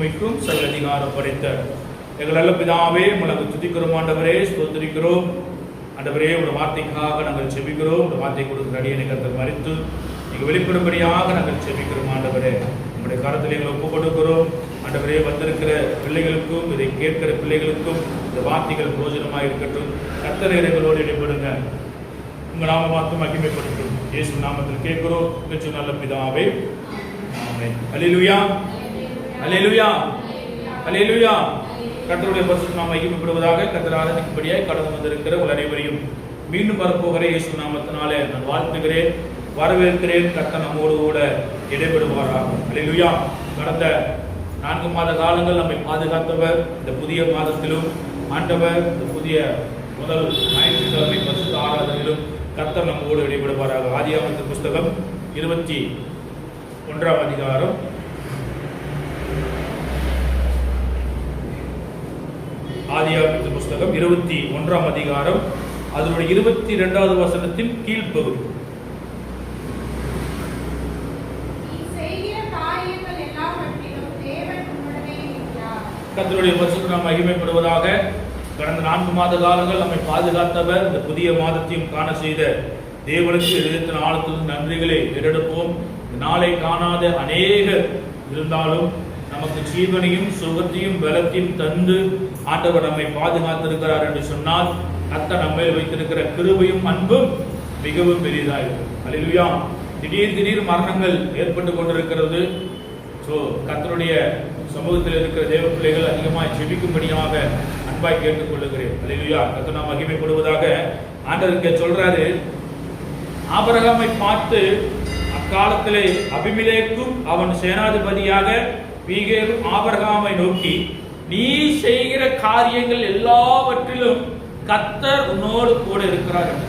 பூமிக்கும் சகல அதிகாரம் படைத்த எங்கள் நல்ல பிதாவே, உங்களை துதிக்கிறோம் ஆண்டவரே, ஸ்தோத்திரிக்கிறோம் ஆண்டவரே. உங்கள் வார்த்தைக்காக நாங்கள் செபிக்கிறோம். உங்கள் வார்த்தை கொடுக்கிற அடியை கர்த்தர் மறித்து நீங்கள் வெளிப்படும்படியாக நாங்கள் செபிக்கிறோம் ஆண்டவரே. உங்களுடைய காலத்தில் எங்களை ஒப்புக் கொடுக்கிறோம் ஆண்டவரே. வந்திருக்கிற பிள்ளைகளுக்கும் இதை கேட்கிற பிள்ளைகளுக்கும் இந்த வார்த்தைகள் பிரயோஜனமாக இருக்கட்டும். கர்த்தர் எங்களோடு இடைப்படுங்க. உங்கள் நாம மாற்றம் மகிமைப்படுத்தும் இயேசு நாமத்தில் கேட்கிறோம் நல்ல பிதாவே, ஆமென். அல்லேலூயா, அல்லேலூயா, அல்லேலூயா. கர்த்தருடைய பரிசுத்த நாமம் மகிமைப்படுவதாக. கர்த்தர் ஆராதிக்கும்படியாய் கடந்து வந்திருக்கிற உங்கள் அனைவரையும் மீண்டும் வரப்போகிற இயேசு நாமத்தினாலே நான் வாழ்த்துகிறேன், வரவேற்கிறேன். கர்த்தர் நம்மோடு கூட இடைபெறுவாராக. அல்லேலூயா. கடந்த 4 மாத காலங்கள் நம்மை பாதுகாத்தவர். இந்த புதிய மாதத்திலும் ஆண்டவர் இந்த புதிய முதல் ஞாயிற்றுக்கிழமை பரிசுத்த ஆராதனையிலும் கர்த்தர் நம்மோடு இடைபெறுவாராக. ஆதியாகமத்தின் புஸ்தகம் 21ஆம் அதிகாரம் ஆதியாகமத்தின் புஸ்தகம் 21ஆம் அதிகாரம் அதனுடைய 22வது வசனத்தின் கீழ்ப்பகுதி. கர்த்தருடைய பரிசுத்த நாமம் மகிமைப்படுவதாக. கடந்த 4 மாத காலங்கள் நம்மை பாதுகாத்தவர். இந்த புதிய மாதத்தையும் காண செய்த தேவனுக்கு இதயத்தின் ஆழத்திலிருந்து நன்றிகளை ஏறெடுப்போம். நாளை காணாத அநேகர் இருந்தாலும் நமக்கு ஜீவனையும் சுகத்தையும் பலத்தையும் தந்து ஆண்டவர் நம்மை பாதுகாத்திருக்கிறார் என்று சொன்னால் கர்த்தர் நம்மை வைத்திருக்கிற கிருபையும் அன்பும் மிகவும் பெரியதாயிருக்கும். அல்லேலூயா. திடீர் மரணங்கள் ஏற்பட்டு கொண்டிருக்கிறது. கர்த்தருடைய சமூகத்தில் இருக்கிற தேவ பிள்ளைகள் அதிகமாக ஜெபிக்கும்படியாக அன்பாய் கேட்டுக் கொள்ளுகிறேன். அல்லேலூயா. கர்த்தர் நாம் மகிமைப்படுவதாக. ஆண்டவர் சொல்றாரு, ஆபிரகாமை பார்த்து அக்காலத்திலே அபிமெலேக்கும் அவன் சேனாதிபதியாக மீகேலும் ஆபிரகாமை நோக்கி, நீ செய்கிற காரியங்கள் எல்லாவற்றிலும் கர்த்தர் உன்னோடு கூட இருக்கிறார் என்று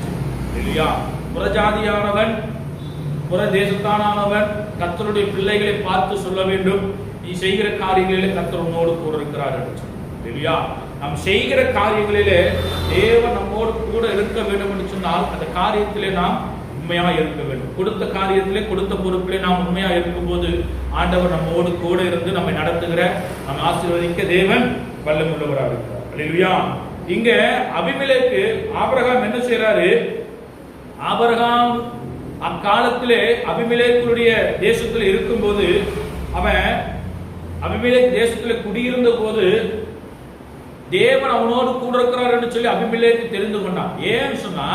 சொல்லுயா. புறஜாதியானவன், புற தேசத்தானவன் கர்த்தருடைய பிள்ளைகளை பார்த்து சொல்ல வேண்டும், நீ செய்கிற காரியங்களிலே கர்த்தர் உன்னோடு கூட இருக்கிறார் என்று சொல்லுயா. நாம் செய்கிற காரியங்களிலே தேவன் நம்மோடு கூட இருக்க வேண்டும் என்று சொன்னால் அந்த காரியத்திலே நாம் உண்மையா இருக்க வேண்டும். கொடுத்த காரியத்திலே கொடுத்த பொறுப்பிலே நாம் உண்மையா இருக்கும் போது ஆண்டவர் நம்மோடு கூட இருந்து நம்மை நடத்துகிற நம்ம ஆசீர்வதிக்க தேவன் வல்லமை உள்ளவராக இருக்கிறார். அல்லேலூயா. இங்க அபிமெலேக்கு ஆபிரகாம் என்ன செய்யறாரு? ஆபிரகாம் அக்காலத்திலே அபிமெலேக்குடைய தேசத்தில் இருக்கும்போது, அவன் அபிமெலேக் தேசத்தில் குடியிருந்த போது தேவன் அவனோடு கூட இருக்கிறார் என்று சொல்லி அபிமெலேக்கு தெரிந்து கொண்டான். ஏன்னு சொன்னா,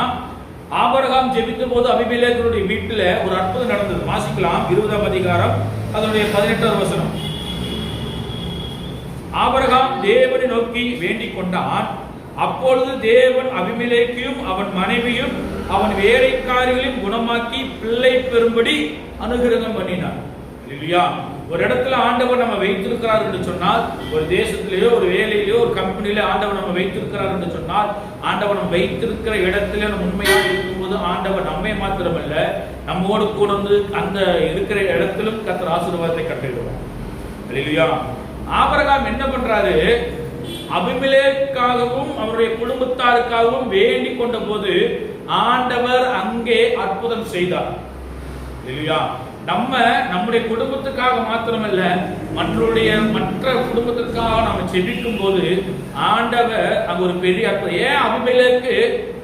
ஆபிரகாம் ஜெபித்த போது அபிமெலேக்குடைய வீட்டில் ஒரு அற்புதம் நடந்தது. வாசிக்கலாம் 20ஆம் அதிகாரம் அதனுடைய 18வது வசனம். ஆபிரகாம் தேவனை நோக்கி வேண்டிக் கொண்டான். அப்பொழுது தேவன் அபிமெலேக்கையும் அவன் மனைவியும் அவன் வேலைக்காரிகளையும் குணமாக்கி பிள்ளை பெறும்படி அனுகிரகம் பண்ணினார். இல்லையா? ஒரு இடத்துல ஆண்டவர் நம்ம வைத்திருக்கிறார் என்று சொன்னால், ஒரு தேசத்திலேயோ ஒரு வேலையிலேயோ ஒரு கம்பெனியில ஆண்டவர் நம்ம வைத்திருக்கிறார் என்று சொன்னால், ஆண்டவர் நம்ம வைத்திருக்கிற இடத்துல நம்ம உண்மையாக இருக்கும்போது ஆண்டவர் நம்மை மாத்திரமல்ல நம்மோடு கூட வந்து அந்த இருக்கிற இடத்திலும் கர்த்தர் ஆசீர்வாதத்தை கட்டளையிடுவார். அல்லேலூயா. ஆபிரகாம் என்ன பண்றாரு? அபிமெலேக்காகவும் அவருடைய குடும்பத்தாருக்காகவும் வேண்டிக் கொண்ட போது ஆண்டவர் அங்கே அற்புதம் செய்தார். அல்லேலூயா. நம்முடைய குடும்பத்துக்காக மாத்திரமல்ல, மற்ற குடும்பத்திற்காக நம்ம செபிக்கும் போது ஆண்டவர் அங்க ஒரு பெரிய அற்புதம். ஏன் அபிமெலேக்கு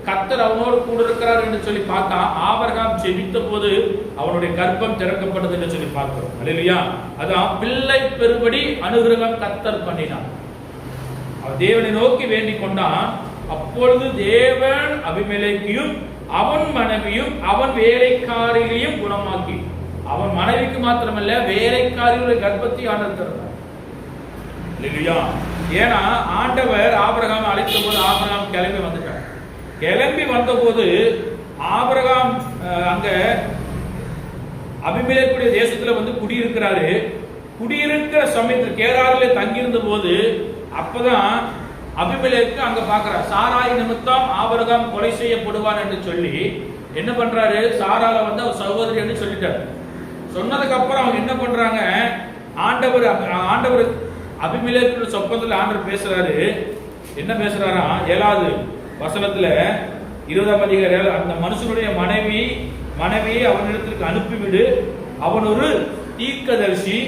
கர்த்தர் அவனோடு கூட இருக்கிறார் என்று சொல்லி பார்த்தா, ஆபிரகாம் செபித்த போது அவனுடைய கர்ப்பம் திறக்கப்பட்டது என்று சொல்லி பார்க்கிறோம். அல்லேலூயா. அதான் பிள்ளை பெறும்படி அனுகிரகம் கர்த்தர் பண்ணினான். அவன் தேவனை நோக்கி வேண்டிக் கொண்டான். அப்பொழுது தேவன் அபிமெலேக்கையும் அவன் மனைவியும் அவன் வேலைக்காரிகளையும் குணமாக்கி, அவன் மனைவிக்கு மாத்திரமல்ல வேலைக்காரிகளுடைய கர்ப்பத்தை ஆண்டவர் தந்தார். இல்லையா? ஏன்னா ஆண்டவர் ஆபிரகாம் அழைத்த போது ஆபிரகாம் கிளம்பி வந்துட்டார். கிளம்பி வந்த போது ஆபிரகாம் அங்க அபிமெலேக்குடைய தேசத்துல வந்து குடியிருக்கிறாரு. குடியிருக்கிற சமயத்தில் கேராரிலே தங்கியிருந்த போது அப்பதான் அபிமெலேக்கு அங்க பாக்குறார். சாராய் நிமித்தம் ஆபிரகாம் கொலை செய்யப்படுவான் என்று சொல்லி என்ன பண்றாரு? சாரால வந்து அவர் சகோதரி என்று சொல்லிட்டார். சொன்னதுக்கு அப்புறம் அவங்க என்ன பண்றாங்க? ஆண்டவர் அபிமெலேக்கு சொப்பனத்தில் ஆண்டவர் பேசுறாரு. என்ன பேசுறாரா? 7வது வசனத்துல 20ஆம் அதிகாரம், அந்த மனுஷனுடைய மனைவியை அவனிடத்திற்கு அனுப்பிவிடு, அவன் ஒரு தீர்க்கதரிசி,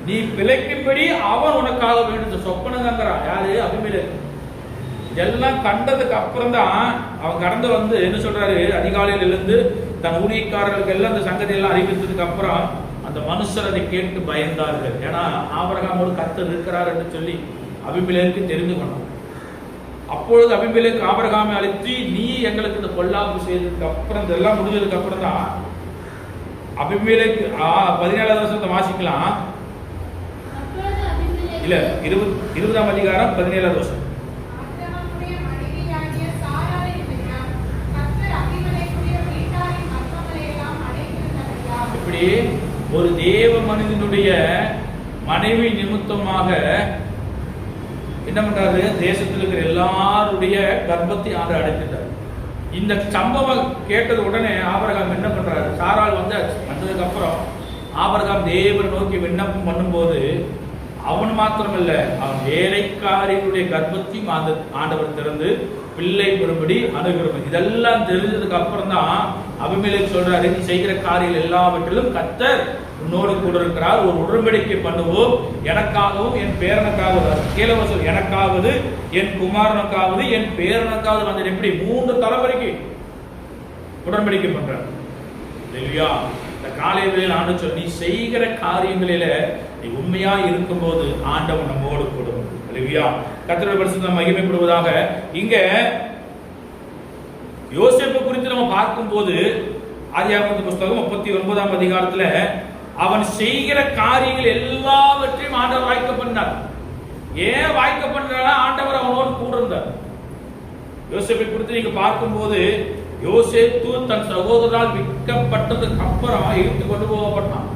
நீ பிழைக்கும்படி அவன் உனக்காக வேண்டும். சொப்பனங்கிறான் யாரு? அபிமெலேக்கு. எல்லாம் கண்டதுக்கு அப்புறம் தான் அவன் கடந்து வந்து என்ன சொல்றாரு, அதிகாலையில் எழுந்து தன் ஊழியக்காரர்களுக்கு எல்லாம் அந்த சங்கதி எல்லாம் அறிவித்ததுக்கு அப்புறம் அந்த மனுஷர் அதை கேட்டு பயந்தார்கள். ஏன்னா ஆபிரகாமோடு கர்த்தர் இருக்கிறார் என்று சொல்லி அபிமெலேக்கு தெரிந்து கொண்டான். அப்பொழுது அபிமெலேக்கு ஆபிரகாமை அழைத்து, நீ எங்களுக்கு இந்த பொல்லாப்பு செய்ததுக்கு அப்புறம் இதெல்லாம் முடிஞ்சதுக்கு அப்புறம் தான் அபிமெலேக்கு 17வது வருஷத்தை வாசிக்கலாம். இல்ல 20ஆம் அதிகாரம் 17வது வருஷம். இப்படி ஒரு தேவ மனிதனுடைய மனைவி நிமித்தமாக என்ன பண்றாரு, தேசத்தில் இருக்கிற எல்லாருடைய கர்ப்பத்தை ஆண்டு அடைத்துட்டார். இந்த சம்பவம் கேட்டது உடனே ஆபிரகாம் என்ன பண்றாரு, சாராள் வந்ததுக்கு அப்புறம் ஆபிரகாம் தேவனை நோக்கி விண்ணப்பம் பண்ணும்போது அவன் மாத்திரமல்ல, அவன் வேலைக்காரியுடைய கர்ப்பத்தையும் ஆண்டவர் திறந்து பிள்ளை பெறும்படி அணுகிறவன். இதெல்லாம் தெரிஞ்சதுக்கு அப்புறம் தான் அபிமெலேக்கு சொல்றாரு, நீ செய்கிற காரியங்கள் எல்லாவற்றிலும் கர்த்தர் உன்னோடு கூட இருக்கிறார். ஒரு உடன்படிக்கை பண்ணுவோம், எனக்காகவும் என் பேரனுக்காவது, கேளவசல் எனக்காவது என் குமாரனுக்காவது என் பேரனுக்காவது வந்து எப்படி 3 தலைமுறைக்கு உடன்படிக்கை பண்றார் இல்லையா? இந்த காலை வேளையில் ஆண்டு சொல்லி, நீ செய்கிற காரியங்களில நீ உண்மையா இருக்கும்போது ஆண்டவன் நம்மோடு கூடும் இல்லையா? கர்த்தருடைய பரிசுத்தம் மகிமைப்படுவதாக. இங்க யோசேப்பு குறித்து நம்ம பார்க்கும்போது ஆதியாகமத்தின் புஸ்தகம் 39ஆம் அதிகாரத்துல அவன் செய்கிற காரியங்கள் எல்லாவற்றையும் ஆண்டவர் வாய்க்க பண்ணார். ஏன் வாய்க்க பண்றானா? ஆண்டவர் அவனோடு கூட இருந்தார். யோசேப்பை குறித்து நீங்க பார்க்கும்போது, யோசேப்பு தன் சகோதரரால் விற்கப்பட்டதுக்கு அப்புறம் எகிப்து கொண்டு போகப்பட்டான்.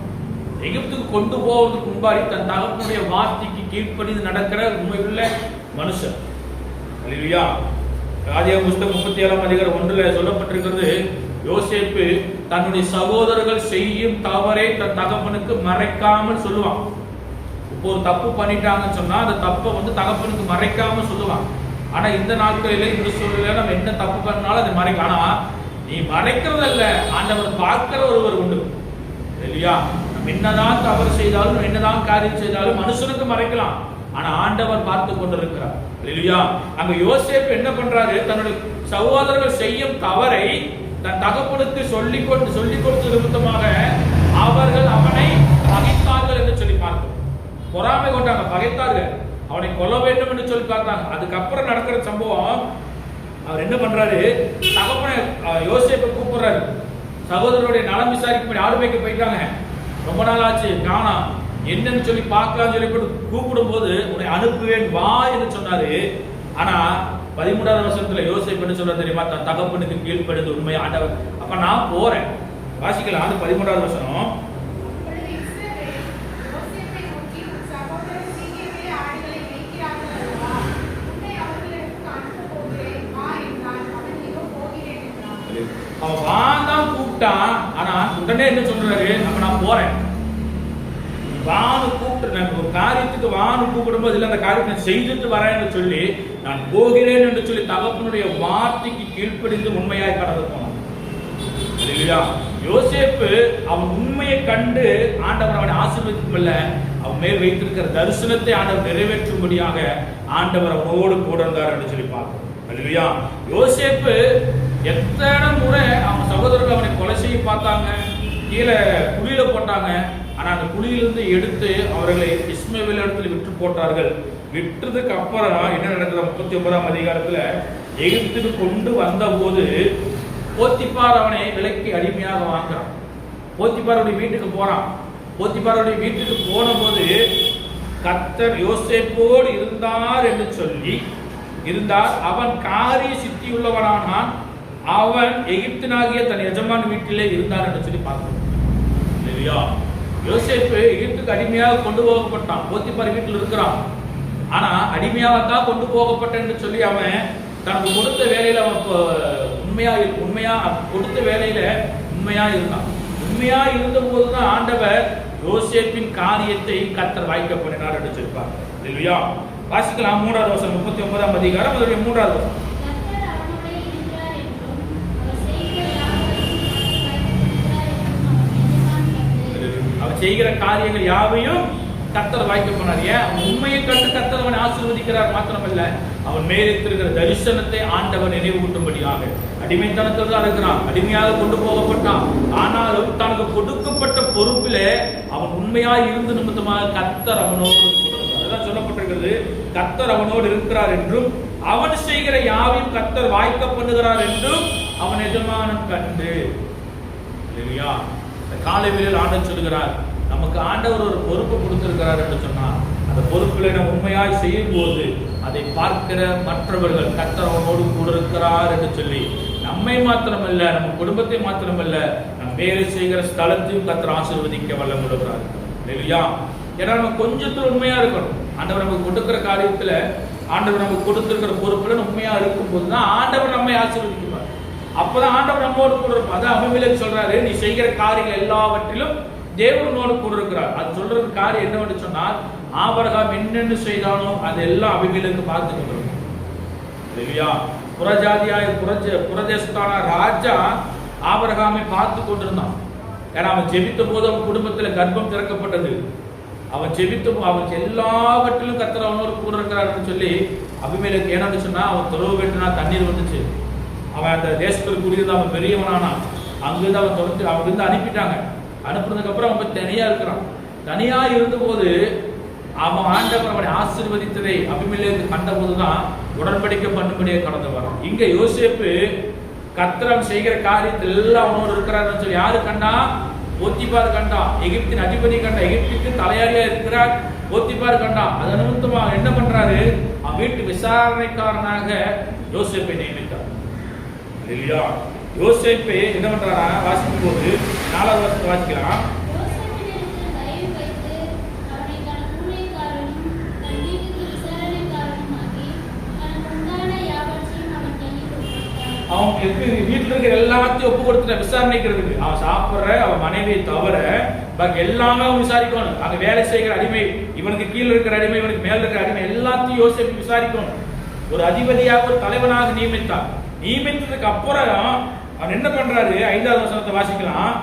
எகிப்துக்கு கொண்டு போவதற்கு முன்பாடி தன் தகப்பனுடைய வார்த்தைக்கு கீழ்ப்படிந்து நடக்கிற உண்மையுள்ள மனுஷன் அல்லேலூயா. ஆதியாகமம் புஸ்தகம் 37ஆம் அதிகாரம் 1ல சொல்லப்பட்டிருக்கிறது, யோசேப்பு தன்னுடைய சகோதரர்கள் செய்யும் தவறை தன் தகப்பனுக்கு மறைக்காமல் சொல்லுவான். இப்போ ஒரு தப்பு பண்ணிட்டாங்கன்னு சொன்னா அந்த தப்பை தகப்பனுக்கு மறைக்காம சொல்லுவான். ஆனா இந்த நாட்களில இந்த சூழ்நிலை நம்ம என்ன தப்பு பண்ணாலும் அதை மறைக்க. ஆனா நீ மறைக்கிறதல்ல, ஆண்டவர் பார்க்கிற ஒருவர் உண்டு இல்லையா? நம்ம என்னதான் தவறு செய்தாலும் என்னதான் காரியம் செய்தாலும் மனுஷனுக்கு மறைக்கலாம், ஆனா ஆண்டவர் பார்த்து கொண்டிருக்கிறார் இல்லையா? அங்க யோசேப்பு என்ன பண்றாரு, தன்னுடைய சகோதரர்கள் செய்யும் தவறை தன் தகப்பனுக்கு சொல்லிக் கொடுத்த நிமித்தமாக அவர்கள் அவனை பகைத்தார்கள் என்று சொல்லி பார்க்கிறோம். பொறாமை கொண்டாங்க, பகைத்தார்கள், அவனை கொல்ல வேண்டும் என்று சொல்லி பார்த்தாங்க. அதுக்கப்புறம் நடக்கிற சம்பவம், அவர் என்ன பண்றாரு, தகப்பனை யோசேப்பை கூப்பிடுறாரு. சகோதரருடைய நலம் விசாரிக்க ஆடு மேய்க்க போயிட்டாங்க, ரொம்ப நாள் ஆச்சு காணா, என்னன்னு சொல்லி பார்க்கலாம் சொல்லி கூப்பிடும் போது உன்னை அனுப்புவேன் வா என்று சொன்னாரு. ஆனா 13வது வருஷத்துல யோசேப்பு என்ன சொல்ற தெரியுமா, தன் தகப்பனுக்கு கீழ்ப்படிந்து உண்மையா ஆண்டவர், அப்ப நான் போறேன். வாசிக்கலாம், அது 13வது வருஷம். அவன் வாந்தான் கூப்பிட்டான், ஆனா உடனே என்ன சொல்றாரு, அப்ப நான் போறேன், வானு கூப்பிட்டு ஒரு காரியத்துக்கு வானு கூப்பிடும்போது இல்ல அந்த காரியத்தை செய்துட்டு வரேன்னு சொல்லி நான் போகிறேன் என்று சொல்லி தகப்பனுடைய வார்த்தைக்கு கீழ்ப்படிந்து உண்மையாய் கடந்து போனான் இல்லையா? யோசேப்பு அவன் உண்மையை கண்டு ஆண்டவர் அவனை ஆசீர்வதிக்கவில்ல, அவன் மேல் வைத்திருக்கிற தரிசனத்தை ஆண்டவர் நிறைவேற்றும்படியாக ஆண்டவர் அவனோடு கூட இருந்தார் என்று சொல்லி பார்க்கிறோம் இல்லையா? யோசேப்பு எத்தனை முறை அவன் சகோதரர்கள் அவனை கொலை செய்ய பார்த்தாங்க, கீழே குழியில போட்டாங்க. ஆனா அந்த குழியிலிருந்து எடுத்து அவர்களை இஸ்மவேல் இடத்துல விற்று போட்டார்கள். விற்றதுக்கு அப்புறம் என்ன நடக்குது, 39ஆம் அதிகாரத்துல எகிப்துக்கு கொண்டு வந்த போது போத்திபார் அவனை விலைக்கு அடிமையாக வாங்குறான். போத்திபாருடைய வீட்டுக்கு போறான். போத்திபாருடைய வீட்டுக்கு போன போது கர்த்தர் யோசேப்போடு இருந்தார் என்று சொல்லி இருந்தார். அவன் காரிய சித்தியுள்ளவனானான். அவன் எகிப்தினாகிய தன் எஜமான் வீட்டிலே இருந்தான் என்று சொல்லி பார்க்கிறோம் இல்லையா? யோசேப்பு எகிப்துக்கு அடிமையாக கொண்டு போகப்பட்டான், போத்திபார் வீட்டில் இருக்கிறான். ஆனா அடிமையாகத்தான் கொண்டு போகப்பட்ட என்று சொல்லி அவன் தனக்கு கொடுத்த வேலையில அவன் உண்மையா கொடுத்த வேலையில உண்மையா இருந்தான். உண்மையா இருந்த போதுதான் ஆண்டவர் யோசேப்பின் காரியத்தை கர்த்தர் வாய்க்க பண்ணினார் என்று சொல்லிப்பார் இல்லையா? வாசிக்கலாம் 3வது வசனம், 39ஆம் அதிகாரம் அதனுடைய 3வது வசனம். அவர் செய்கிற காரியங்கள் யாவையும் கர்த்தர் வாய்க்க போனார். ஏன்? உண்மையை கண்டு கர்த்தர் அவனை ஆசீர்வதிக்கிறார் மாத்திரமல்ல, அவன் மேலிருக்கிற தரிசனத்தை ஆண்டவர் நினைவு கூட்டும்படியாக. அடிமைத்தனத்தில் தான் இருக்கிறான், அடிமையாக கொண்டு போகப்பட்டான். ஆனாலும் தனக்கு கொடுக்கப்பட்ட பொறுப்பிலே அவன் உண்மையாய் இருந்து நிமித்தமாக கர்த்தர் அவனோடு கொடுக்கிறார். அதான் சொல்லப்பட்டிருக்கிறது, கர்த்தர் அவனோடு இருக்கிறார் என்றும் அவன் செய்கிற யாவையும் கர்த்தர் வாய்க்க பண்ணுகிறார் என்றும் அவன் எஜமானன் கண்டு. இல்லையா? காலை வேளையில் ஆண்டவர் சொல்லுகிறார், நமக்கு ஆண்டவர் ஒரு பொறுப்பு கொடுத்திருக்கிறார் என்று சொன்னார். அந்த பொறுப்பில் நம்ம உண்மையாய் செய்யும் போது அதை பார்க்கிற மற்றவர்கள் கர்த்தர் அவனோடு கூட இருக்கிறார் என்று சொல்லி நம்மை மாத்திரமல்ல, நம்ம குடும்பத்தை மாத்திரமல்ல, நம் வேலை செய்கிற ஸ்தலத்தையும் கர்த்தர் ஆசீர்வதிக்க வல்லம் கொடுக்கிறார். இல்லையா? ஏன்னா நம்ம கொஞ்சத்துல உண்மையா இருக்கணும். ஆண்டவர் நமக்கு கொடுக்கிற காரியத்துல, ஆண்டவர் நமக்கு கொடுத்திருக்கிற பொறுப்புல உண்மையா இருக்கும் போதுதான் ஆண்டவர் நம்மை ஆசீர்வதிக்கிறார். அப்பதான் ஆண்டவர் நம்மோடு கூட இருப்பார். அதான் அபிமெலேக்கு சொல்றாரு, நீ செய்கிற காரியங்கள் எல்லாவற்றிலும் தேவனோடு கூட இருக்கிறார். அது சொல்றது காரியம் என்னவென்று சொன்னால், ஆபிரகாம் என்னென்ன செய்தானோ அதெல்லாம் அபிமெலேக்கு பார்த்து கொண்டிருக்கும். இல்லையா? புறஜாதியாய புறதேசத்தான ராஜா ஆபிரகாமை பார்த்து கொண்டிருந்தான். ஏன்னா அவன் ஜெபித்த போது அவன் குடும்பத்தில் கர்ப்பம் திறக்கப்பட்டது. அவன் ஜெபித்து அவன் எல்லாவற்றிலும் கர்த்தர் அவனோடு கூட இருக்கிறார் சொல்லி அபிமெலேக்கு ஏன்னு சொன்னா, அவன் துறவு வெட்டினா தண்ணீர் வந்துச்சு. அவன் அந்த தேசத்தில் கூடியது அவன் பெரியவனானான். அங்கிருந்து அவன் தொடர்ந்து அவங்க அனுப்பிட்டாங்க. அனுப்புனதுக்கு அப்புறம் அவன் தனியா இருக்கிறான். தனியா இருந்த போது அவன் ஆண்டவர் அவனை ஆசீர்வதித்ததை அபிமெலேக்கு கண்ட போதுதான் உடன்படிக்கை பண்ணும்படியே கடந்து வரான். இங்க யோசேப்பு கர்த்தர் செய்கிற காரியத்தில் எல்லாம் அவனோடு இருக்கிறார் சொல்லி யாரு கண்டா? போத்திபார் கண்டா. எகிப்தின் அதிபதி கண்டா. எகிப்துக்கு தலையாரியா இருக்கிறார் போத்திபார் கண்டா. அது நிமித்தமா என்ன பண்றாரு? அவன் வீட்டு விசாரணைக்காரனாக யோசேப்பை நியமித்தார். இல்லையா? யோசேப்பு என்ன பண்றாரா? வாசிக்கும் போது 4வது வசனத்தை வாசிக்கலாம். அவன் வீட்டுல இருக்கிற எல்லாத்தையும் ஒப்பு கொடுத்துட்ட விசாரணைக்கிறதுக்கு. அவன் சாப்பிடுற அவன் மனைவியை தவிர பாக்கி எல்லாமே அவன் விசாரிக்கணும். அங்க வேலை செய்கிற அடிமை, இவனுக்கு கீழே இருக்கிற அடிமை, இவனுக்கு மேல இருக்கிற அடிமை, எல்லாத்தையும் யோசிப்பு விசாரிக்கணும். ஒரு அதிபதியாக ஒரு தலைவனாக நியமித்தான். நியமித்ததுக்கு அப்புறம் அவன் என்ன பண்றாரு? 5வது வசனத்தை வாசிக்கலாம்.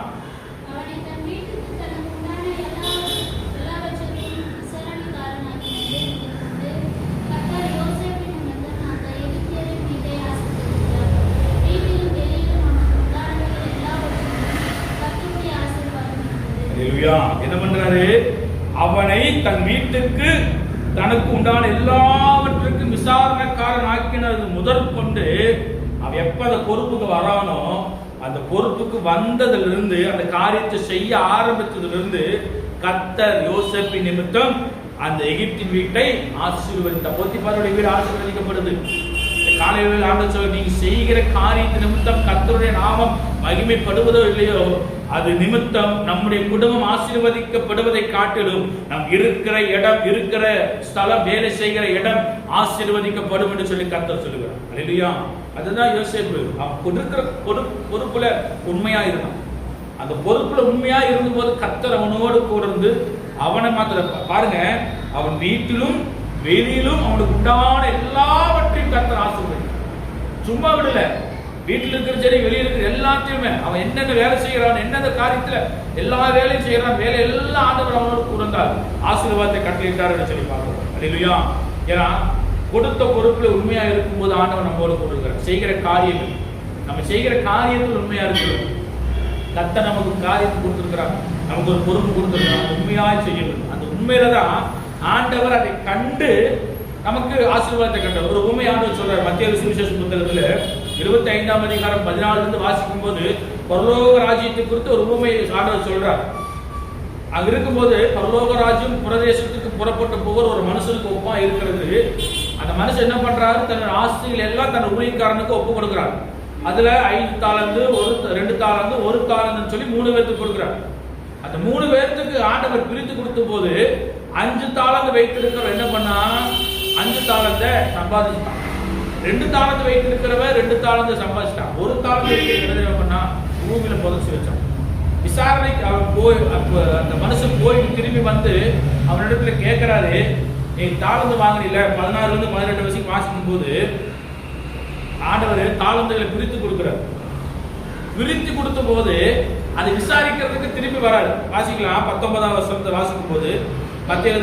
என்ன பண்றாரு? அவனை தன் வீட்டுக்கு தனக்கு உண்டான எல்லாவற்றுக்கும் விசாரணைக்காரன் ஆக்கினது முதல் கொண்டு அவன் எப்ப அந்த பொறுப்புக்கு வரானோ, அந்த பொறுப்புக்கு வந்ததிலிருந்து அந்த காரியத்தை செய்ய ஆரம்பித்ததிலிருந்து கர்த்தர் யோசேப்பின் நிமித்தம் அந்த எகிப்தின் வீட்டை ஆசீர்வதித்தார். போத்திபாருடைய வீடு ஆசீர்வதிக்கப்படுது. காலையில் ஆண்டவர் சொல்ல, நீங்க செய்கிற காரியத்து நிமித்தம் கர்த்தருடைய நாமம் மகிமைப்படுவதோ இல்லையோ, அது நிமித்தம் நம்முடைய குடும்பம் ஆசீர்வதிக்கப்படுவதை காட்டிலும் நம் இருக்கிற இடம், இருக்கிற ஸ்தலம், வேலை செய்கிற இடம் ஆசீர்வதிக்கப்படும் என்று சொல்லி கர்த்தர் சொல்லுகிறார். அல்லேலூயா. அதுதான் யோசேப்பு. அவன் கொடுக்கிற பொறுப்புல உண்மையா இருந்தான். அந்த பொறுப்புல உண்மையா இருந்தபோது கர்த்தர் அவனோடு கூட இருந்து அவனை மாத்திர பாருங்க, அவன் வீட்டிலும் வெளியிலும் அவனுக்கு உண்டான எல்லாவற்றையும் கர்த்தர் ஆசீர்வதித்தார். சும்மா விடல. வீட்டில் இருக்கிற சரி, வெளியில் இருக்கிற எல்லாத்தையுமே அவன் என்னென்ன வேலை செய்யறான், என்னென்ன காரியத்துல எல்லா வேலையும் செய்யறான், வேலை எல்லாம் ஆண்டவர் அவனோடு கூட இருந்தார். ஆசீர்வாதத்தை கட்டளையிட்டார் சொல்லி பார்க்கிறோம். அல்லேலூயா. ஏன்னா கொடுத்த பொறுப்புல உண்மையா இருக்கும்போது ஆண்டவர் நம்மோடு கூட இருக்கிறார். செய்கிற காரியங்கள், நம்ம செய்கிற காரியத்தில் உண்மையா இருக்கிறோம். கர்த்தர் நமக்கு காரியத்தை கொடுத்திருக்கிறார், நமக்கு ஒரு பொறுப்பு கொடுத்திருக்கிறார், உண்மையாய் செய்யணும். அந்த உண்மையில தான் ஆண்டவர் அதை கண்டு நமக்கு ஆசீர்வாதத்தை கண்டார். ஒரு உண்மை ஆண்டவர் சொல்றார் மத்தேயு சுவிசேஷ புத்தகத்துல 25ஆம் அதிகாரம் 14 இருந்து வாசிக்கும் போது பரலோக ராஜ்யத்தை குறித்து ஒரு உண்மை ஆண்டவர் சொல்றார். அங்க இருக்கும்போது பரலோக ராஜ்யம் பிரதேசத்துக்கு புறப்பட்டு போகிற ஒரு மனுஷனுக்கு ஒப்பா இருக்கிறது. அந்த மனுஷன் என்ன பண்றாரு? தன்னோட ஆஸ்திகள் எல்லாம் தன் ஊழியக்காரனுக்கு ஒப்பு கொடுக்கிறார். அதுல 5 தாலந்து, 2 தாலந்து, 1 தாலந்துன்னு சொல்லி 3 பேருக்கு கொடுக்கிறார். அந்த 3 பேருக்கு ஆண்டவர் பிரித்து கொடுத்த போது 5 தாலந்து வைத்திருக்கிற என்ன பண்ணா? 5 தாலந்தை சம்பாதிச்சான். 2 தாலந்து வைத்திருக்கிறவன் 2 தாலந்து சம்பாதிச்சிட்டான். 1 தாலந்து என்ன பண்ணா? பூமியில புதைச்சு வச்சான். விசாரணைக்கு அவன் போய் அந்த மனுஷன் போயிட்டு திரும்பி வந்து அவனிடத்துல கேட்கிறாரு, நீ தாளந்து வாங்கினீல? 16 இருந்து 18 வயசுக்கு வாசிக்கும் போது ஆண்டவர் தாளந்துகளை பிரித்து கொடுக்கிறார். பிரித்து கொடுத்த போது அதை விசாரிக்கிறதுக்கு திரும்பி வராது. வாசிக்கலாம் 19ஆம் வசனத்தை வாசிக்கும் போது மத்திய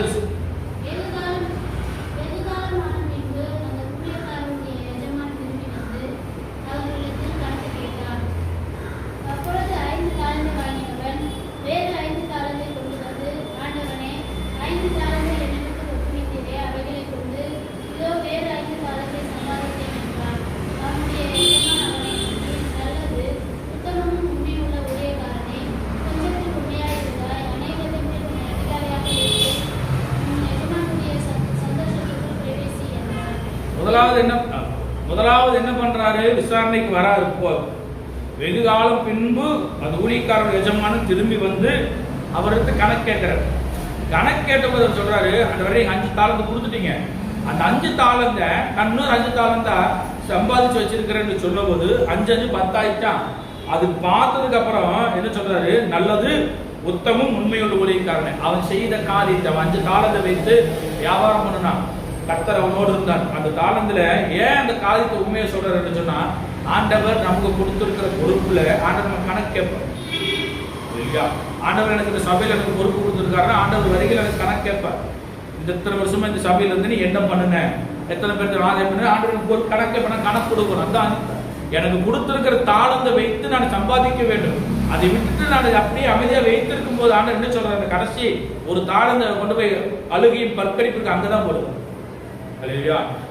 முதலாவது என்ன பண்றாரு? விசாரணைக்கு வராரு. வெகு காலம் பின்பு அந்த ஊழியக்காரர் எஜமானன் திரும்பி வந்து அவருக்கு கணக்கு கேட்கிறார். கணக்கு கேட்டபோது சொல்றாரு, அந்த வரை 5 தாளந்து கொடுத்துட்டீங்க, அந்த 5 தாளந்த நான் இன்னொரு 5 தாளந்தா சம்பாதிச்சு வச்சிருக்கிறேன்னு சொன்ன போது 5 5 10 ஆயிட்டான். அது பார்த்ததுக்கு அப்புறம் என்ன சொல்றாரு? நல்லது, உத்தமும், உண்மையுள்ள ஊழியக்காரன். அவன் செய்த காரியத்தை 5 தாளந்தை வைத்து வியாபாரம் பண்ணனான். கர்த்தர் அவனோடு இருந்தார். அந்த தாளந்துல ஏன் அந்த காரியத்தை உண்மையை சொல்றாருன்னு சொன்னா, ஆண்டவர் நமக்கு கொடுத்திருக்கிற பொறுப்புல ஆண்டவர் நம்ம கணக்கு கேட்பார் இல்லையா? ஆண்டவர் எனக்கு இந்த சபையில எனக்கு பொறுப்பு கொடுத்திருக்காருன்னா ஆண்டவர் வரைக்கும் எனக்கு கணக்கு கேட்பார். இந்த இத்தனை வருஷமா இந்த சபையில இருந்து நீ என்ன பண்ணுன, எத்தனை பேருக்கு ஆதாயம் பண்ண, ஆண்டவர் ஒரு கணக்கு கேட்ப, கணக்கு கொடுக்கணும். அதான் எனக்கு கொடுத்திருக்கிற தாளந்தை வைத்து நான் சம்பாதிக்க வேண்டும். அதை விட்டுட்டு நான் அப்படியே அமைதியா வைத்திருக்கும் போது ஆண்டவர் என்ன சொல்றாரு? கடைசி ஒரு தாளந்தை கொண்டு போய் அழுகையும் பற்கடிப்புக்கு அங்கதான் போடுவோம்.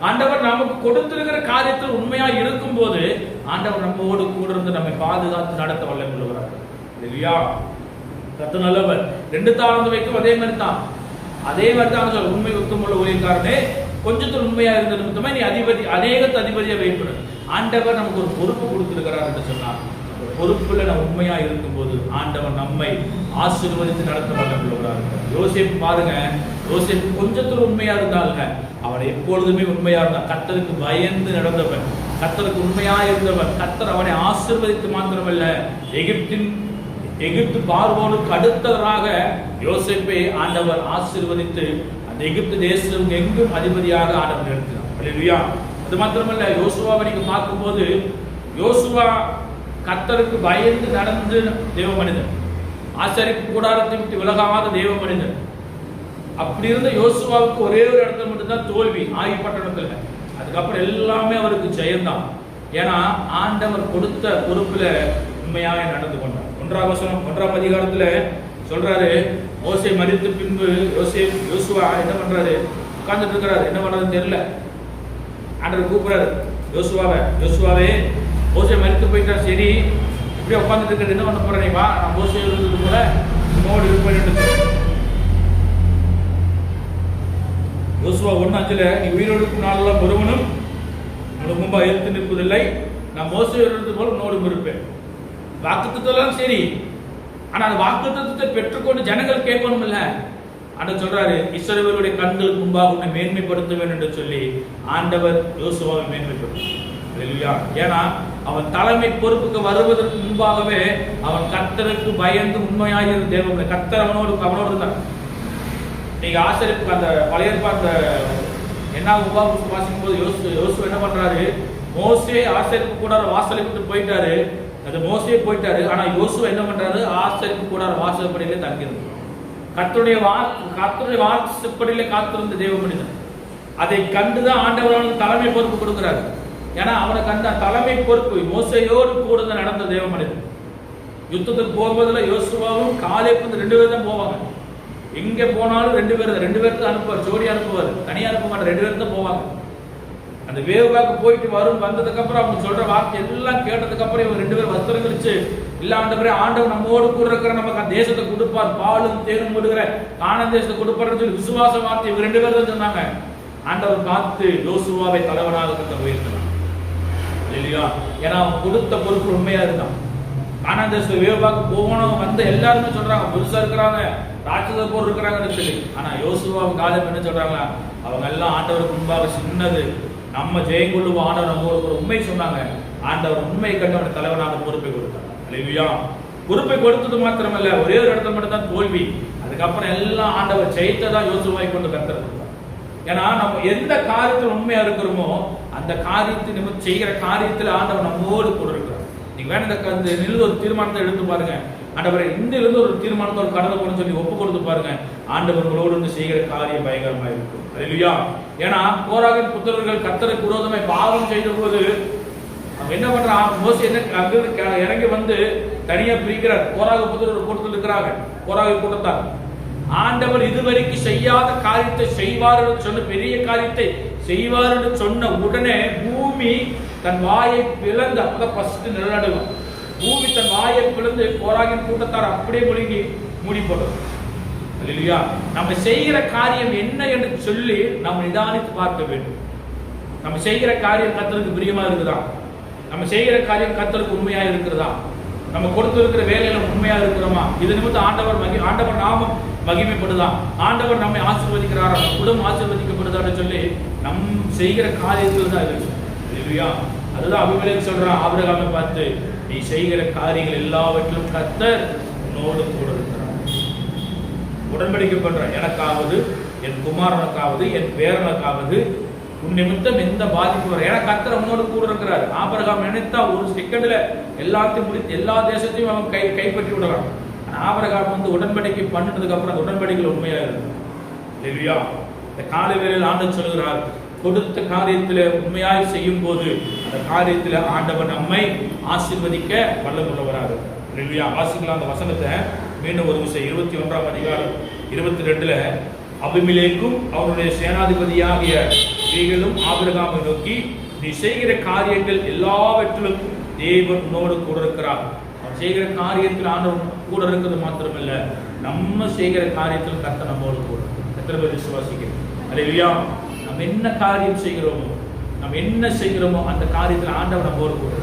ஆண்டவர் நமக்கு கொடுத்திருக்கிற காரியத்தில் உண்மையா இருக்கும் போது ஆண்டவர் நம்மோடு கூட இருந்து நம்மை பாதுகாத்து நடத்த வல்லவர் இல்லையா? கர்த்தர் நல்லவர். 2 தாளந்து வைக்கும் அதே மாதிரி தான் உண்மை உத்தமுள்ள ஊழியக்காரனே, கொஞ்சத்தில் உண்மையா இருந்த நிமித்தமா நீ அதிபதி, அநேகத்து அதிபதியா வைப்படு. ஆண்டவர் நமக்கு ஒரு பொறுப்பு கொடுத்திருக்கிறார் என்று சொன்னார். பொறுப்புல நம்ம உண்மையா இருக்கும் போது ஆண்டவர் நம்மை ஆசீர்வதித்து நடத்த வல்லவராக. யோசேப்பு பாருங்க, யோசேப்பு கொஞ்சத்தில் உண்மையா இருந்தாங்க, அவன் எப்பொழுதுமே உண்மையா இருந்தான். கர்த்தருக்கு பயந்து நடந்தவன், கர்த்தருக்கு உண்மையா இருந்தவன். கர்த்தர் அவனை ஆசீர்வதித்து மாத்திரமல்ல, எகிப்து பார்வோனுக்கு அடுத்தவராக யோசேப்பை ஆண்டவர் ஆசீர்வதித்து அந்த எகிப்து தேசம் எங்கும் அதிபதியாக ஆண்டவர் நிறுத்தினார். அல்லேலூயா. அது மாத்திரமல்ல, யோசுவாவை நீங்க பார்க்கும்போது யோசுவா கர்த்தருக்கு பயந்து நடந்து தேவ மனிதன், ஆசரிப்பு கூடாரத்தை விட்டு விலகாத தேவ மனிதன். அப்படி இருந்த யோசுவாவுக்கு ஒரே ஒரு இடத்துல மட்டும்தான் தோல்வி, ஆகிப்பட்டணத்துல. அதுக்கப்புறம் எல்லாமே அவருக்கு ஜெயம்தான். ஏன்னா ஆண்டவர் கொடுத்த பொறுப்புல உண்மையாக நடந்து கொண்டார். 1ஆம் அதிகாரத்துல சொல்றாரு, மோசே மரித்த பின்பு யோசுவா என்ன பண்றாரு? உட்கார்ந்துட்டு இருக்கிறாரு. என்ன பண்றதுன்னு தெரியல. ஆண்டவர் கூப்பிடுறாரு யோசுவாவே, மோசே மரித்து போயிட்டா, சரி இப்படியே உட்கார்ந்துட்டு இருக்கிறது, என்ன பண்ண போறேன்? வா, நான் மோசே இருந்தது கூட உன்னோடு இருப்பேன். யோசுவா 1:5 நீ உயிரோடு நாளெல்லாம் ஒருவனும் உனக்கு முன்பா எடுத்து நிற்பதில்லை, நான் மோசே இருந்தது போல உன்னோடும் இருப்பேன். வாக்குத்தத்தெல்லாம் சரி, ஆனா அந்த வாக்குத்தத்தத்தை பெற்றுக்கொண்டு ஜனங்கள் கேட்கணும் இல்ல. ஆண்டவர் சொல்றாரு, இஸ்ரவேலுடைய கண்களுக்கு முன்பாக உன்னை மேன்மைப்படுத்த வேண்டும் என்று சொல்லி ஆண்டவர் யோசுவாவை மேன்மைப்படுத்தும். ஏன்னா அவன் தலைமை பொறுப்புக்கு வருவதற்கு முன்பாகவே அவன் கர்த்தருக்கு பயந்து உண்மையாக இருந்த தேவன். கர்த்தர் அவனோடு இருந்தார். நீங்க ஆசரிப்பு அந்த பழைய அந்த என்ன உபாபுஸ்தகம் வாசிக்கும் போது யோசுவா என்ன பண்றாரு? மோசே ஆசரிப்பு கூடார வாசலை விட்டு போயிட்டாரு, அது மோசே போயிட்டாரு. ஆனா யோசுவா என்ன பண்றாரு? ஆசரிப்பு கூடார வாசற்படியிலே தங்கியிருந்தார். கர்த்தருடைய வாசற்படியிலே காத்திருந்த தேவ மனிதன். அதை கண்டுதான் ஆண்டவர் அவனுக்கு தலைமை பொறுப்பு கொடுக்கிறாரு. ஏன்னா அவனை கண்ட தலைமை பொறுப்பு மோசையோடு கூட நடந்த தேவ மனிதன். யுத்தத்துக்கு போகும்போதுல யோசுவாவும் காலேப்பும் 2 பேர் தான் போவாங்க. எங்க போனாலும் 2 பேர் தான் அனுப்புவார். ஜோடி அனுப்புவார், தனியா அனுப்ப மாட்டார். 2 பேர் தான் போவாங்க. அந்த வேவுக்காக போயிட்டு வந்ததுக்கு அப்புறம் அவங்க சொல்ற வார்த்தை எல்லாம் கேட்டதுக்கு அப்புறம் இவங்க 2 பேரும் வஸ்திரம் கழிச்சு, இல்ல ஆண்டவர் நம்மோடு கூட இருக்கிற நமக்கு தேசத்தை கொடுப்பார், பாலும் தேனும் கொடுக்கிற கானான் தேசத்தை கொடுப்பாருன்னு சொல்லி விசுவாச வார்த்தை இவங்க 2 பேர் தான் சொன்னாங்க. ஆண்டவர் பார்த்து யோசுவாவை தலைவனாக கர்த்தர் உயர்த்தினார். இல்லையா? ஏன்னா அவன் கொடுத்த பொறுப்பு உண்மையா இருந்தான். கானான் தேசத்துல வேவுக்காக போகணும் வந்த எல்லாருமே சொல்றாங்க, புதுசா இருக்கிறாங்க, ராட்சத போர் இருக்கிறாங்கன்னு சொல்லி. ஆனா யோசுவாவும் காலேப் என்ன சொல்றாங்களா? அவங்க எல்லாம் ஆண்டவருக்கு முன்பாக சின்னது, நம்ம ஜெயங்கொள்ளுவோம், ஆண்டவர் நம்ம ஒரு உண்மை சொன்னாங்க. ஆண்டவர் உண்மை கண்டவன் தலைவனாக பொறுப்பை கொடுத்தார். அல்லேலூயா. பொறுப்பை கொடுத்தது மாத்திரமல்ல, ஒரே ஒரு இடத்துல மட்டும் தான் தோல்வி. அதுக்கப்புறம் எல்லாம் ஆண்டவர் ஜெயித்ததான் யோசுவாவை கொண்டு கர்த்தர் கொடுத்தார். ஏன்னா நம்ம எந்த காரியத்தில் உண்மையா இருக்கிறோமோ அந்த காரியத்தை நம்ம செய்கிற காரியத்தில் ஆண்டவர் நம்மோடு கூட இருக்கிறார். நீங்க வேணும் இந்த ஒரு தீர்மானத்தை எடுத்து பாருங்க. ஆண்டவரை இருந்து ஒரு தீர்மானத்தை ஒரு கடலை போட சொல்லி ஒப்பு கொடுத்து பாருங்க. ஆண்டவர்களோடு வந்து செய்கிற காரியம் பயங்கரமா இருக்கும். அல்லேலூயா. ஏன்னா கோராகின் புத்திரர்கள் கர்த்தருக்கு விரோதமாய் பாவம் செய்த போது அவன் என்ன பண்றான்? மோசே என்ன இறங்கி வந்து தனியா பிரிக்கிறார். கோராக புத்திரர் கூட்டத்தில் இருக்கிறாங்க. கோராக கூட்டத்தார் ஆண்டவர் இதுவரைக்கும் செய்யாத காரியத்தை செய்வார் சொன்ன, பெரிய காரியத்தை செய்வார் என்று சொன்ன உடனே பூமி தன் வாயை பிளந்து, அப்பதான் ஃபர்ஸ்ட் நிலநடுக்கம், பூமி தன் வாயை பிளந்து கோராகின் கூட்டத்தார் அப்படியே மூடி போடுறது. அல்லேலூயா. நம்ம செய்கிற காரியம் என்ன என்று சொல்லி நாம் நிதானித்து பார்க்க வேண்டும். நம்ம செய்கிற காரியம் கர்த்தருக்கு பிரியமா இருக்குதா? நம்ம செய்கிற காரியம் கர்த்தருக்கு உண்மையா இருக்கிறதா? நம்ம கொடுத்திருக்கிற வேலையில உண்மையா இருக்கிறோமா? இது நிமித்தம் ஆண்டவர் நாமம் மகிமைப்படுதா? ஆண்டவர் நம்மை ஆசீர்வதிக்கிறாரா? குடும்பம் ஆசீர்வதிக்கப்படுதான்னு சொல்லி நம் செய்கிற காரியத்தில் தான் இருக்கு. இல்லையா? அதுதான் அபிமெலேக்கு சொல்றான் ஆபிரகாமை பார்த்து, நீ செய்கிற காரியங்கள் எல்லாவற்றிலும் கர்த்தர் உன்னோடு கூட இருக்கிறார். உடன்படிக்கை பண்ற எனக்காவது, என் குமாரனுக்காவது, என் பேரனுக்காவது உன் நிமித்தம் எந்த பாதிப்பு வர, ஏன்னா கர்த்தர் உன்னோடு கூட இருக்கிறார். ஆபிரகாம் நினைத்தா ஒரு செகண்ட்ல எல்லாத்தையும் முடித்து எல்லா தேசத்தையும் அவன் கைப்பற்றி விடலாம். ஆபிரகாம் வந்து உடன்படிக்கை பண்ணினதுக்கு அப்புறம் அந்த உடன்படிக்கையில் உண்மையா இருக்கும். இல்லையா? இந்த காலை வேளையில் ஆண்டவர் சொல்கிறார், கொடுத்த காரியத்தில் உண்மையாய் செய்யும் போது அந்த காரியத்தில் ஆண்டவர் நம்மை ஆசீர்வதிக்க வல்லமுள்ளவராக இருக்கிறார். இல்லையா? வாசிக்கலாம் அந்த வசனத்தை மீண்டும் ஒரு விஷயம். 21ஆம் அதிகாரம் 22ல அபிமெலேக்கும் அவருடைய சேனாதிபதியாகிய ஸ்திரீகளும் ஆபிரகாமை நோக்கி, நீ செய்கிற காரியங்கள் எல்லாவற்றிலும் தேவன் உன்னோடு கூட இருக்கிறார். அவன் செய்கிற காரியத்தில் ஆண்டவர் கூட இருக்கிறது மாத்திரமல்ல, நம்ம செய்கிற காரியத்தில் கர்த்தர் நம்மோடு கூட. எத்தனை பேர் விசுவாசிக்கிறோம்? அல்லேலூயா. நம்ம என்ன காரியம் செய்கிறோமோ, நம்ம என்ன செய்கிறோமோ அந்த காரியத்தில் ஆண்டவர் நம்மோடு கூட.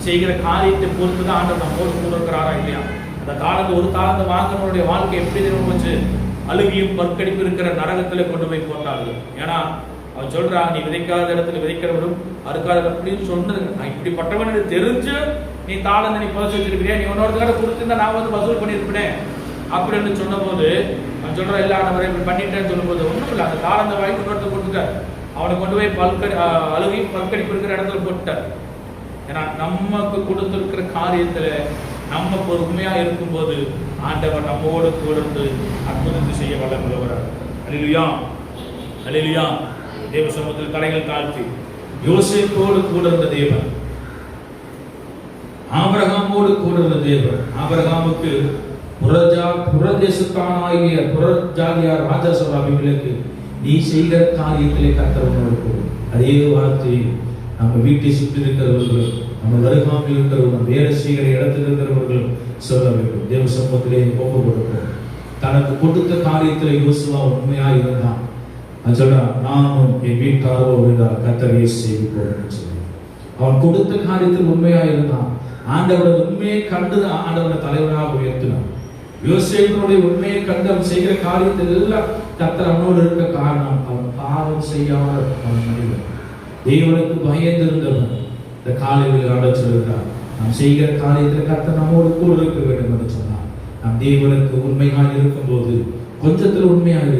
செய்கிற காரியத்தை பொறுத்து தான் ஆண்டவர் நம்மோடு கூட இருக்கிறாரா இல்லையா? அந்த காலத்து ஒரு காலத்தை வாங்கினவருடைய வாழ்க்கை எப்படி தெரியும் வச்சு அழுகியும் பற்கடிப்பு இருக்கிற நரகத்தில் கொண்டு போய் போட்டார்கள். ஏன்னா அவன் சொல்றான், நீ விதைக்காத இடத்துல விதைக்கிறவரும் அறுக்காத அப்படின்னு சொன்னது. நான் இப்படிப்பட்டவன் தெரிஞ்சு நீ தாளந்து நீ புதைச்சு வச்சிருக்கிறியா, நீ உன்னோட கொடுத்துருந்தா நான் வந்து வசூல் பண்ணியிருப்பேன் அப்படின்னு சொன்ன போது அவன் சொல்றான், இல்ல ஆண்டவரே இப்படி பண்ணிட்டேன்னு சொல்லும் போது ஒன்றும் இல்லை, அந்த தாளந்த வாங்கி இன்னொருத்த கொடுத்துட்டார். அவனை கொண்டு போய் அழுகியும் பற்கடிப்பு இருக்கிற இடத்துல போட்டுட்டார். ஏன்னா நமக்கு கொடுத்திருக்கிற காரியத்துல நம்ம பொறுமையா இருக்கும்போது ஆண்டவர் நம்மோடு கூட அற்புதத்தை செய்ய வல்லமுள்ளவராக. அல்லேலூயா. அல்லேலூயா. தேவ சமூகத்தில் தலைகள் தாழ்த்தி யோசேப்போடு கூட இருந்த தேவன், ஆபிரகாமோடு கூட இருந்த தேவன், ஆபிரகாமுக்கு புறதேசத்தானாகிய புறஜாதியார் ராஜா சொல்ற அபிமெலேக்கு, நீ செய்கிற காரியத்திலே கர்த்தர் உன்னோடு கூட. அதே வார்த்தை நம்ம வீட்டை சுற்றி இருக்கிறவர்கள், நம்ம வருகாமல் இருக்கிறவர்கள், வேலை செய்கிற இடத்தில் இருக்கிறவர்கள் சொல்ல வேண்டும். தேவ சமூகத்திலே ஒப்பு கொடுப்போம். தனக்கு கொடுத்த காரியத்தில் யோசுவா உண்மையாக இருந்தான். அவன் சொல்றான், நானும் என் வீட்டாரோ இருந்தால் கர்த்தரையே செய்வோம் சொல்லி அவன் கொடுத்த காரியத்தில் உண்மையாக இருந்தான். ஆண்டவரை உண்மையை கண்டு ஆண்டவரை தலைவராக உயர்த்தினான். யோசேப்பினுடைய உண்மையை கண்டு அவன் செய்கிற காரியத்தில் எல்லாம் கர்த்தர் அவனோடு இருக்க காரணம், அவன் பாவம் செய்யாமல் அவன் மனிதன், தேவனுக்கு பயந்திருந்தவன். இந்த காலையில் ஆண்டவர் சொல்கிறார், நாம் செய்கிற காரியத்தில் கர்த்தர் நம்மோடு கூட இருக்க வேண்டும் என்று சொன்னார். நாம் தேவனுக்கு உண்மையாக இருக்கும் போது கொஞ்சத்தில் உண்மையாக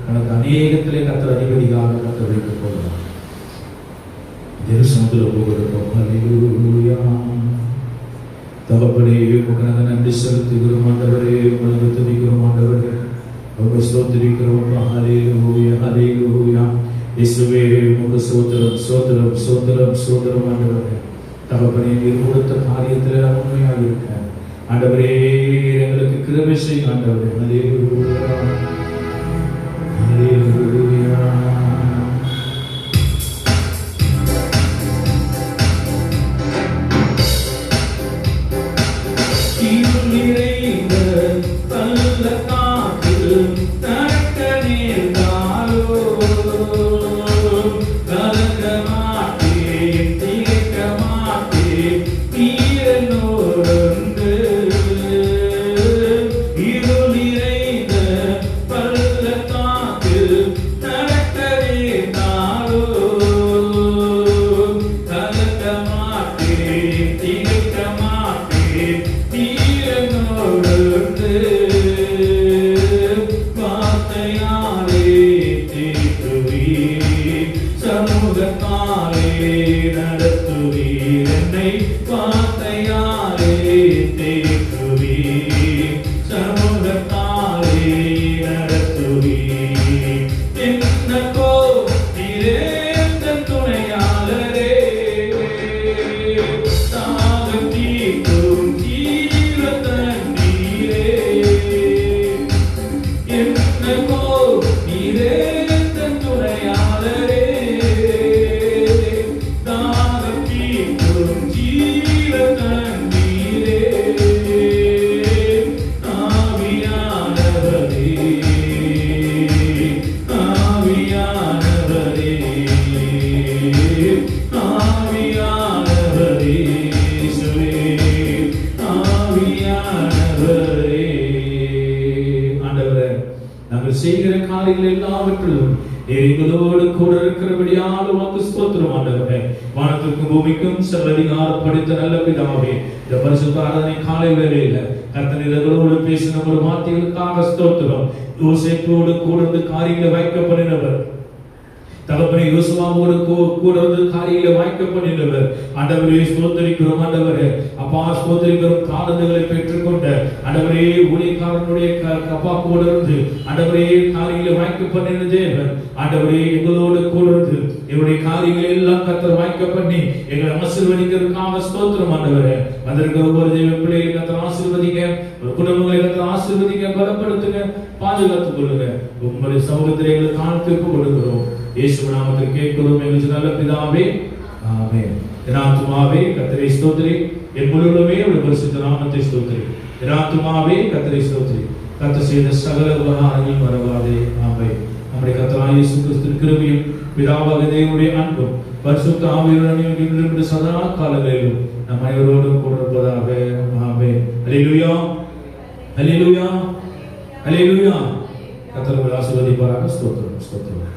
எனக்கு அநேகத்திலே கர்த்தர் அதிபதியாக கர்த்தர் வைக்கப் போகிறார். தேவசமத்தில் ஒப்பு கொடுப்போம். ஹல்லேலூயா. தகப்பனே, உமக்கு நன்றி செலுத்துகிறோம் ஆண்டவரே, உமக்கு துதிக்கிறோம் ஆண்டவரே, உமக்கு ஸ்தோத்திரிக்கிறோம். ஹல்லேலூயா. ஹல்லேலூயா. இயேசுவே, உமக்கு ஸ்தோத்திரம் ஸ்தோத்திரம் ஸ்தோத்திரம் ஸ்தோத்திரம் ஆண்டவரே. தகப்பனே, நீர் கொடுத்த காரியத்தில் நான் உண்மையாக இருக்கேன் ஆண்டவரே, எங்களுக்கு கிருபை செய்யுங்க ஆண்டவரே. ஹல்லேலூயா. ஹல்லேலூயா. எல்லாவற்றிலும் எங்களோடு கூட இருக்கிறபடியால் உமக்கு ஸ்தோத்திரம் ஆண்டவரே. வானத்திற்கும் பூமிக்கும் சர்வ அதிகாரம் படைத்த நல்ல பிதாவே, இந்த பரிசுத்த ஆராதனை காலை வேளையில கர்த்தர் எங்களோடு பேசின ஒரு வார்த்தைகளுக்காக ஸ்தோத்திரம். யோசேப்போடு கூட இருந்து காரியங்களை வைக்கப்படினவர், தகப்பனே யோசுவாவோடு கூட இருந்து காரியங்களை வாய்க்கப்படினவர். ஆண்டவரே ஸ்தோத்திரிக்கிறோம். ஆண்டவரே அப்பா ஸ்தோத்திரிக்கிறோம். தாளந்துகளை பெற்றுக்கொண்ட ஆண்டவரே ஊழியக்காரனுடைய அப்பா கூட இருந்து ஆண்டவரே காரியங்களை வாய்க்கப்படின தேவன். ஆண்டவரே எங்களோடு கூட இருந்து எங்களுடைய காரியங்களை எல்லாம் கர்த்தர் வாய்க்க பண்ணி எங்களை ஆசீர்வதிக்கிறதுக்காக ஸ்தோத்திரம். ஆண்டவரே வந்திருக்கிற ஒவ்வொரு தெய்வ பிள்ளைகளை கர்த்தர் ஆசீர்வதிங்க, ஒரு குடும்பங்களை கர்த்தர் ஆசீர்வதிங்க, பலப்படுத்துங்க, பாதுகாத்துக் கொள்ளுங்க. உங்களுடைய சமூகத்திலே எங்களை காண்பிப்பு கொடுக்கிறோம். இயேசு நாமத்தில் கேட்கிறோம் எங்கள் நல்ல பிதாவே, ஆமென். என் ஆத்துமாவே கர்த்தரை ஸ்தோத்திரி, என் முழுவதுமே உம்முடைய பரிசுத்த நாமத்தை ஸ்தோத்திரி. என் ஆத்துமாவே கர்த்தரை ஸ்தோத்திரி, கர்த்தர் செய்த சகல உபகாரங்களையும் மறவாதே. ஆமென். நம்முடைய கர்த்தராகிய இயேசு கிறிஸ்துவின் கிருபையும் பிதாவாகிய தேவனுடைய அன்பும் பரிசுத்த ஆவியானவரின் இன்றும் சதா காலங்களிலும் நம் அனைவரோடும் கூட இருப்பதாக. ஆமென். அல்லேலூயா, அல்லேலூயா, அல்லேலூயா. கர்த்தர் உங்களை ஆசீர்வதிப்பாராக. ஸ்தோத்திரம், ஸ்தோத்திரம்.